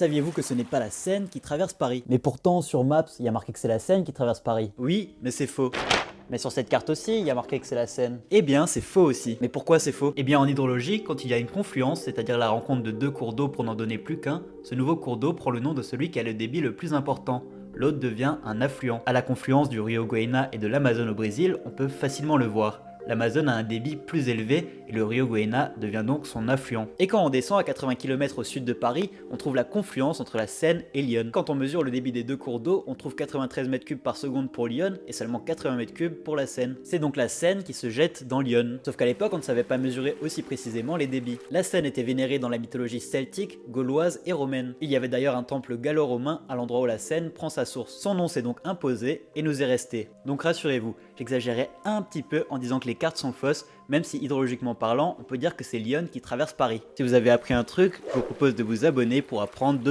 Saviez-vous que ce n'est pas la Seine qui traverse Paris? Mais pourtant, sur Maps, il y a marqué que c'est la Seine qui traverse Paris. Oui, mais c'est faux. Mais sur cette carte aussi, il y a marqué que c'est la Seine. Eh bien, c'est faux aussi. Mais pourquoi c'est faux? Eh bien, en hydrologie, quand il y a une confluence, c'est-à-dire la rencontre de deux cours d'eau pour n'en donner plus qu'un, ce nouveau cours d'eau prend le nom de celui qui a le débit le plus important. L'autre devient un affluent. À la confluence du Rio Guaína et de l'Amazone au Brésil, on peut facilement le voir. L'Amazone a un débit plus élevé et le Rio Guaína devient donc son affluent. Et quand on descend à 80 km au sud de Paris, on trouve la confluence entre la Seine et l'Yonne. Quand on mesure le débit des deux cours d'eau, on trouve 93 m3 par seconde pour l'Yonne et seulement 80 m3 pour la Seine. C'est donc la Seine qui se jette dans l'Yonne. Sauf qu'à l'époque, on ne savait pas mesurer aussi précisément les débits. La Seine était vénérée dans la mythologie celtique, gauloise et romaine. Il y avait d'ailleurs un temple gallo-romain à l'endroit où la Seine prend sa source. Son nom s'est donc imposé et nous est resté. Donc rassurez-vous, j'exagérais un petit peu en disant que les cartes sont fausses, même si hydrologiquement parlant, on peut dire que c'est l'Yonne qui traverse Paris. Si vous avez appris un truc, je vous propose de vous abonner pour apprendre d'autres